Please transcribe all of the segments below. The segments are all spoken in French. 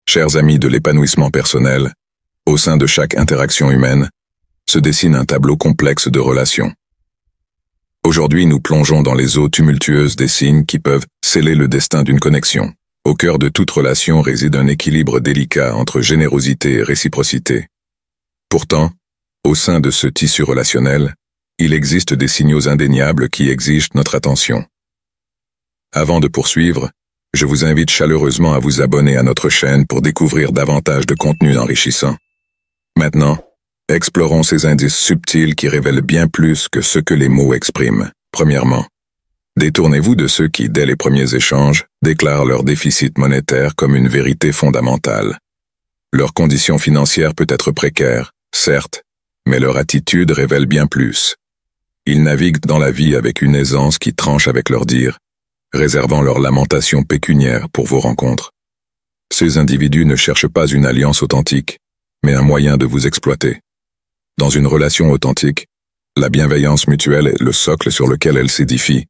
Chers amis de l'épanouissement personnel, au sein de chaque interaction humaine, se dessine un tableau complexe de relations. Aujourd'hui, nous plongeons dans les eaux tumultueuses des signes qui peuvent sceller le destin d'une connexion. Au cœur de toute relation réside un équilibre délicat entre générosité et réciprocité. Pourtant, au sein de ce tissu relationnel, il existe des signaux indéniables qui exigent notre attention. Avant de poursuivre, je vous invite chaleureusement à vous abonner à notre chaîne pour découvrir davantage de contenus enrichissants. Maintenant, explorons ces indices subtils qui révèlent bien plus que ce que les mots expriment. Premièrement, détournez-vous de ceux qui, dès les premiers échanges, déclarent leur déficit monétaire comme une vérité fondamentale. Leur condition financière peut être précaire, certes, mais leur attitude révèle bien plus. Ils naviguent dans la vie avec une aisance qui tranche avec leurs dires, réservant leurs lamentations pécuniaires pour vos rencontres. Ces individus ne cherchent pas une alliance authentique, mais un moyen de vous exploiter. Dans une relation authentique, la bienveillance mutuelle est le socle sur lequel elle s'édifie.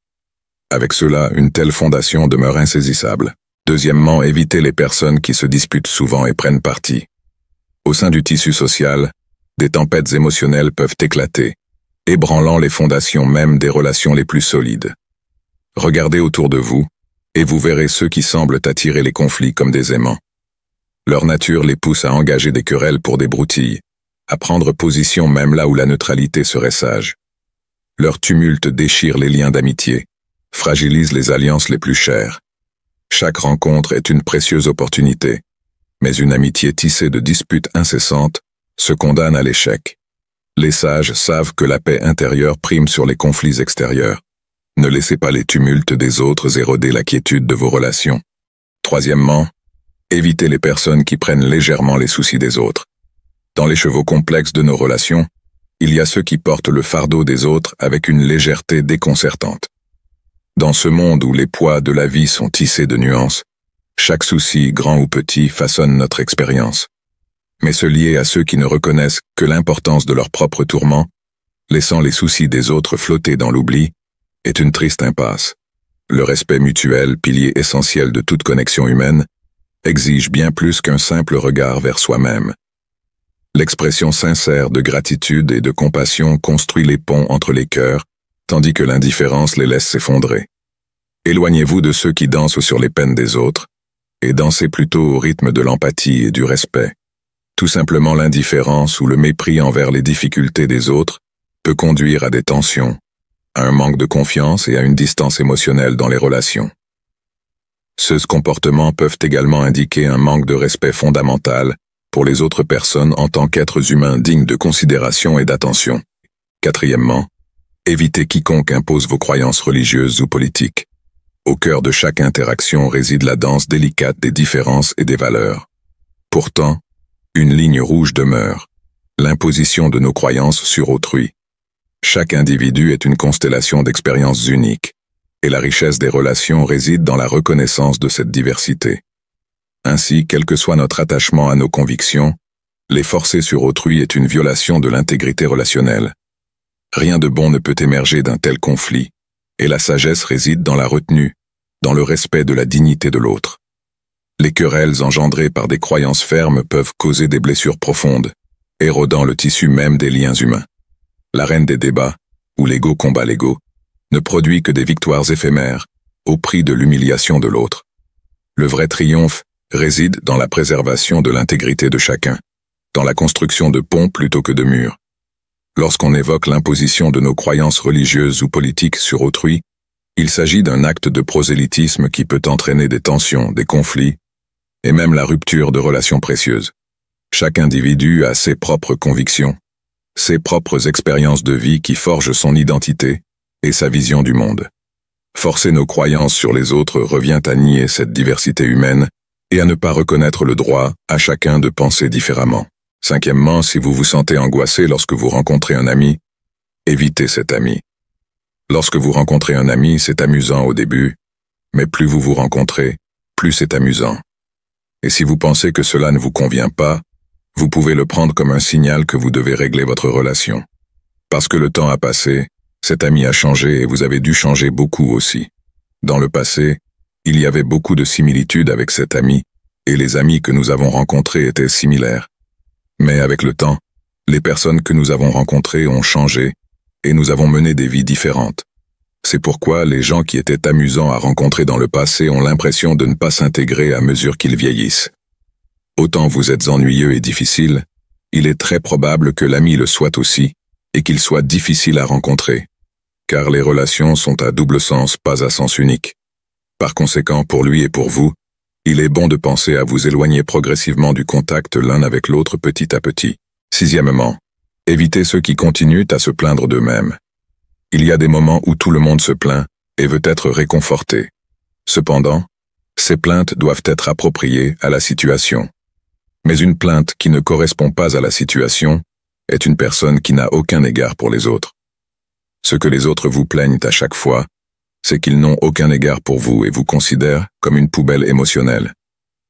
Avec cela, une telle fondation demeure insaisissable. Deuxièmement, évitez les personnes qui se disputent souvent et prennent parti. Au sein du tissu social, des tempêtes émotionnelles peuvent éclater, ébranlant les fondations même des relations les plus solides. Regardez autour de vous, et vous verrez ceux qui semblent attirer les conflits comme des aimants. Leur nature les pousse à engager des querelles pour des broutilles, à prendre position même là où la neutralité serait sage. Leur tumulte déchire les liens d'amitié, fragilise les alliances les plus chères. Chaque rencontre est une précieuse opportunité, mais une amitié tissée de disputes incessantes se condamne à l'échec. Les sages savent que la paix intérieure prime sur les conflits extérieurs. Ne laissez pas les tumultes des autres éroder la quiétude de vos relations. Troisièmement, évitez les personnes qui prennent légèrement les soucis des autres. Dans les chevaux complexes de nos relations, il y a ceux qui portent le fardeau des autres avec une légèreté déconcertante. Dans ce monde où les poids de la vie sont tissés de nuances, chaque souci, grand ou petit, façonne notre expérience. Mais se lier à ceux qui ne reconnaissent que l'importance de leurs propres tourments, laissant les soucis des autres flotter dans l'oubli, est une triste impasse. Le respect mutuel, pilier essentiel de toute connexion humaine, exige bien plus qu'un simple regard vers soi-même. L'expression sincère de gratitude et de compassion construit les ponts entre les cœurs, tandis que l'indifférence les laisse s'effondrer. Éloignez-vous de ceux qui dansent sur les peines des autres, et dansez plutôt au rythme de l'empathie et du respect. Tout simplement l'indifférence ou le mépris envers les difficultés des autres peut conduire à des tensions, à un manque de confiance et à une distance émotionnelle dans les relations. Ces comportements peuvent également indiquer un manque de respect fondamental pour les autres personnes en tant qu'êtres humains dignes de considération et d'attention. Quatrièmement, évitez quiconque impose vos croyances religieuses ou politiques. Au cœur de chaque interaction réside la danse délicate des différences et des valeurs. Pourtant, une ligne rouge demeure, l'imposition de nos croyances sur autrui. Chaque individu est une constellation d'expériences uniques, et la richesse des relations réside dans la reconnaissance de cette diversité. Ainsi, quel que soit notre attachement à nos convictions, les forcer sur autrui est une violation de l'intégrité relationnelle. Rien de bon ne peut émerger d'un tel conflit, et la sagesse réside dans la retenue, dans le respect de la dignité de l'autre. Les querelles engendrées par des croyances fermes peuvent causer des blessures profondes, érodant le tissu même des liens humains. L'arène des débats, où l'ego combat l'ego, ne produit que des victoires éphémères, au prix de l'humiliation de l'autre. Le vrai triomphe réside dans la préservation de l'intégrité de chacun, dans la construction de ponts plutôt que de murs. Lorsqu'on évoque l'imposition de nos croyances religieuses ou politiques sur autrui, il s'agit d'un acte de prosélytisme qui peut entraîner des tensions, des conflits, et même la rupture de relations précieuses. Chaque individu a ses propres convictions, ses propres expériences de vie qui forgent son identité et sa vision du monde. Forcer nos croyances sur les autres revient à nier cette diversité humaine et à ne pas reconnaître le droit à chacun de penser différemment. Cinquièmement, si vous vous sentez angoissé lorsque vous rencontrez un ami, évitez cet ami. Lorsque vous rencontrez un ami, c'est amusant au début, mais plus vous vous rencontrez, plus c'est amusant. Et si vous pensez que cela ne vous convient pas, vous pouvez le prendre comme un signal que vous devez régler votre relation. Parce que le temps a passé, cet ami a changé et vous avez dû changer beaucoup aussi. Dans le passé, il y avait beaucoup de similitudes avec cet ami, et les amis que nous avons rencontrés étaient similaires. Mais avec le temps, les personnes que nous avons rencontrées ont changé, et nous avons mené des vies différentes. C'est pourquoi les gens qui étaient amusants à rencontrer dans le passé ont l'impression de ne pas s'intégrer à mesure qu'ils vieillissent. Autant vous êtes ennuyeux et difficile, il est très probable que l'ami le soit aussi, et qu'il soit difficile à rencontrer. Car les relations sont à double sens, pas à sens unique. Par conséquent, pour lui et pour vous, il est bon de penser à vous éloigner progressivement du contact l'un avec l'autre petit à petit. Sixièmement, évitez ceux qui continuent à se plaindre d'eux-mêmes. Il y a des moments où tout le monde se plaint et veut être réconforté. Cependant, ces plaintes doivent être appropriées à la situation. Mais une plainte qui ne correspond pas à la situation est une personne qui n'a aucun égard pour les autres. Ce que les autres vous plaignent à chaque fois, c'est qu'ils n'ont aucun égard pour vous et vous considèrent comme une poubelle émotionnelle.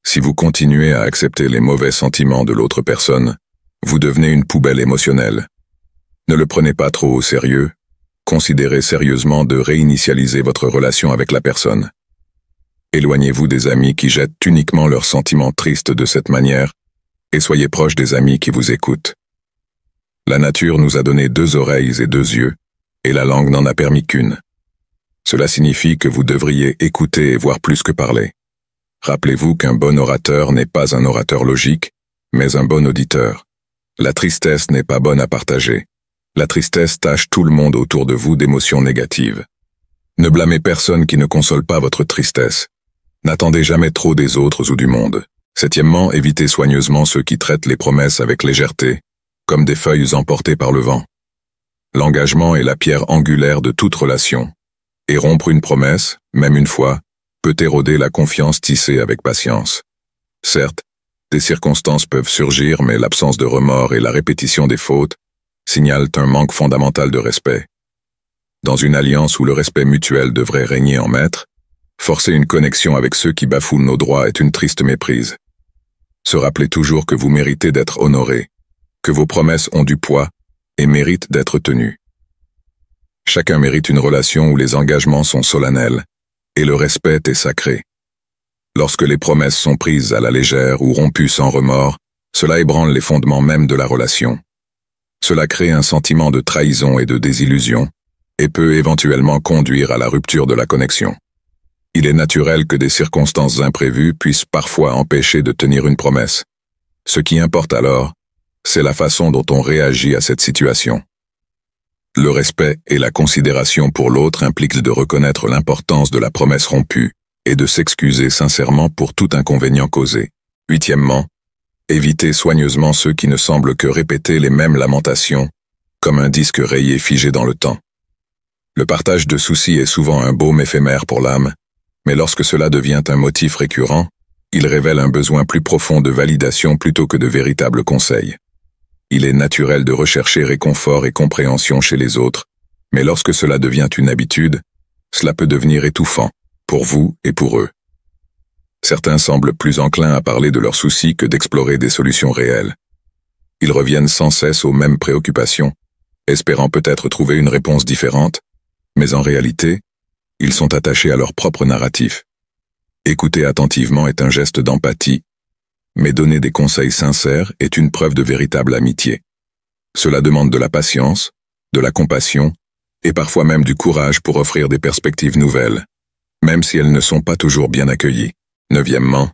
Si vous continuez à accepter les mauvais sentiments de l'autre personne, vous devenez une poubelle émotionnelle. Ne le prenez pas trop au sérieux, considérez sérieusement de réinitialiser votre relation avec la personne. Éloignez-vous des amis qui jettent uniquement leurs sentiments tristes de cette manière, et soyez proche des amis qui vous écoutent. La nature nous a donné 2 oreilles et 2 yeux, et la langue n'en a permis qu'une. Cela signifie que vous devriez écouter et voir plus que parler. Rappelez-vous qu'un bon orateur n'est pas un orateur logique, mais un bon auditeur. La tristesse n'est pas bonne à partager. La tristesse tache tout le monde autour de vous d'émotions négatives. Ne blâmez personne qui ne console pas votre tristesse. N'attendez jamais trop des autres ou du monde. Septièmement, évitez soigneusement ceux qui traitent les promesses avec légèreté, comme des feuilles emportées par le vent. L'engagement est la pierre angulaire de toute relation. Et rompre une promesse, même une fois, peut éroder la confiance tissée avec patience. Certes, des circonstances peuvent surgir, mais l'absence de remords et la répétition des fautes signalent un manque fondamental de respect. Dans une alliance où le respect mutuel devrait régner en maître, forcer une connexion avec ceux qui bafouent nos droits est une triste méprise. Se rappeler toujours que vous méritez d'être honoré, que vos promesses ont du poids et méritent d'être tenues. Chacun mérite une relation où les engagements sont solennels et le respect est sacré. Lorsque les promesses sont prises à la légère ou rompues sans remords, cela ébranle les fondements même de la relation. Cela crée un sentiment de trahison et de désillusion et peut éventuellement conduire à la rupture de la connexion. Il est naturel que des circonstances imprévues puissent parfois empêcher de tenir une promesse. Ce qui importe alors, c'est la façon dont on réagit à cette situation. Le respect et la considération pour l'autre impliquent de reconnaître l'importance de la promesse rompue et de s'excuser sincèrement pour tout inconvénient causé. Huitièmement, évitez soigneusement ceux qui ne semblent que répéter les mêmes lamentations, comme un disque rayé figé dans le temps. Le partage de soucis est souvent un baume éphémère pour l'âme, mais lorsque cela devient un motif récurrent, il révèle un besoin plus profond de validation plutôt que de véritables conseils. Il est naturel de rechercher réconfort et compréhension chez les autres, mais lorsque cela devient une habitude, cela peut devenir étouffant, pour vous et pour eux. Certains semblent plus enclins à parler de leurs soucis que d'explorer des solutions réelles. Ils reviennent sans cesse aux mêmes préoccupations, espérant peut-être trouver une réponse différente, mais en réalité, ils sont attachés à leur propre narratif. Écouter attentivement est un geste d'empathie, mais donner des conseils sincères est une preuve de véritable amitié. Cela demande de la patience, de la compassion, et parfois même du courage pour offrir des perspectives nouvelles, même si elles ne sont pas toujours bien accueillies. Neuvièmement,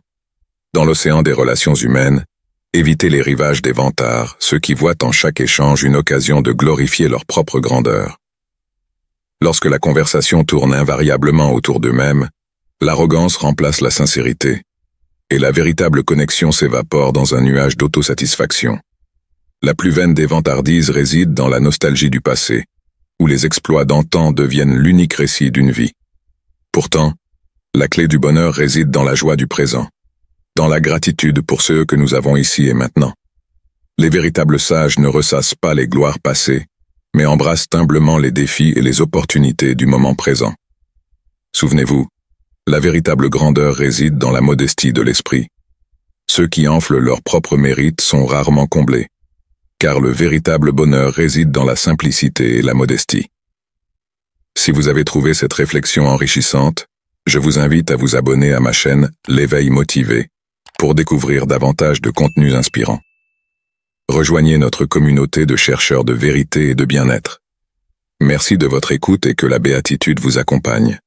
dans l'océan des relations humaines, évitez les rivages des vantards, ceux qui voient en chaque échange une occasion de glorifier leur propre grandeur. Lorsque la conversation tourne invariablement autour d'eux-mêmes, l'arrogance remplace la sincérité, et la véritable connexion s'évapore dans un nuage d'autosatisfaction. La plus vaine des vantardises réside dans la nostalgie du passé, où les exploits d'antan deviennent l'unique récit d'une vie. Pourtant, la clé du bonheur réside dans la joie du présent, dans la gratitude pour ceux que nous avons ici et maintenant. Les véritables sages ne ressassent pas les gloires passées, mais embrassent humblement les défis et les opportunités du moment présent. Souvenez-vous, la véritable grandeur réside dans la modestie de l'esprit. Ceux qui enflent leur propre mérite sont rarement comblés, car le véritable bonheur réside dans la simplicité et la modestie. Si vous avez trouvé cette réflexion enrichissante, je vous invite à vous abonner à ma chaîne L'éveil motivé, pour découvrir davantage de contenus inspirants. Rejoignez notre communauté de chercheurs de vérité et de bien-être. Merci de votre écoute et que la béatitude vous accompagne.